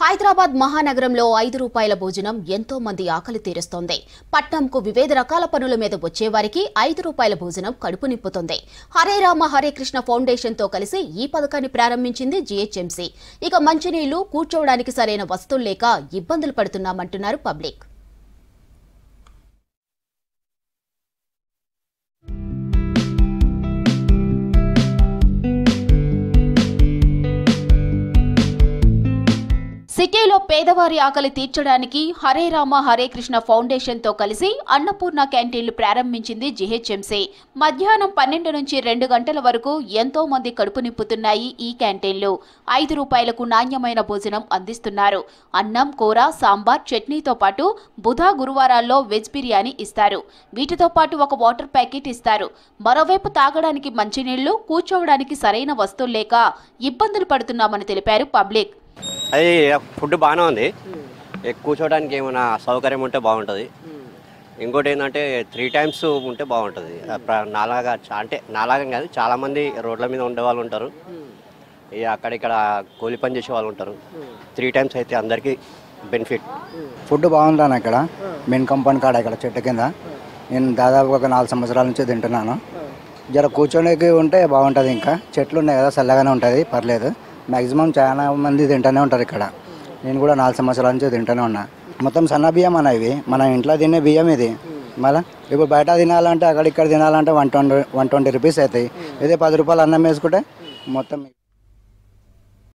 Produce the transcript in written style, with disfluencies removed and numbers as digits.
హైదరాబాద్ మహానగరంలో ₹5 భోజనం ఎంతో మంది ఆకలి తీరుస్తోంది. పట్నంకు వివిధ రకాల పనుల మీద వచ్చేవారికి ₹5 భోజనం కడుపు నింపుతుంది. హరే రామ హరే కృష్ణ ఫౌండేషన్ తో కలిసి ఈ పథకాన్ని ప్రారంభించింది జీహెచ్ఎంసీ. ఇక మంచినీళ్లు, కూర్చోవడానికి సరైన వసతులు లేక ఇబ్బందులు పడుతున్నామంటున్నారు పబ్లిక్. సిటీలో పేదవారి ఆకలి తీర్చడానికి హరే రామ హరే కృష్ణ ఫౌండేషన్ తో కలిసి అన్నపూర్ణ క్యాంటీన్లు ప్రారంభించింది జీహెచ్ఎంసీ. మధ్యాహ్నం 12 నుంచి 2 గంటల వరకు ఎంతో మంది కడుపు నింపుతున్నాయి ఈ క్యాంటీన్లు. ₹5కు నాణ్యమైన భోజనం అందిస్తున్నారు. అన్నం, కూర, సాంబార్, చట్నీతో పాటు బుధ, గురువారాల్లో వెజ్ బిర్యానీ ఇస్తారు. వీటితో పాటు ఒక వాటర్ ప్యాకెట్ ఇస్తారు. మరోవైపు తాగడానికి మంచినీళ్లు, కూర్చోవడానికి సరైన వస్తువులు లేక ఇబ్బందులు పడుతున్నామని తెలిపారు పబ్లిక్. అది ఫుడ్ బాగానే ఉంది. కూర్చోడానికి ఏమైనా సౌకర్యం ఉంటే బాగుంటుంది. ఇంకోటి ఏంటంటే 3 టైమ్స్ ఉంటే బాగుంటుంది. నాలాగా అంటే నాలాగా కాదు, చాలామంది రోడ్ల మీద ఉండే వాళ్ళు ఉంటారు, అక్కడిక్కడ కూలి పని చేసే వాళ్ళు ఉంటారు. 3 టైమ్స్ అయితే అందరికీ బెనిఫిట్. ఫుడ్ బాగుంటాను ఇక్కడ మెయిన్ కంపౌండ్ కాడ ఇక్కడ చెట్టు కింద. నేను దాదాపు ఒక 4 సంవత్సరాల నుంచి తింటున్నాను. జర కూర్చోడానికి ఉంటే బాగుంటుంది. ఇంకా చెట్లు ఉన్నాయి కదా, చల్లగానే ఉంటుంది, పర్లేదు. మ్యాక్సిమం చాలా మంది తింటూనే ఉంటారు ఇక్కడ. నేను కూడా 4 సంవత్సరాల నుంచి తింటూనే ఉన్నా. మొత్తం సన్న బియ్యం అన్న ఇవి, మన ఇంట్లో తినే బియ్యం ఇది. మళ్ళీ ఇప్పుడు బయట తినాలంటే అక్కడిక్కడ తినాలంటే 120 రూపీస్ అవుతాయి. ఇదే ₹10 అన్నం వేసుకుంటే మొత్తం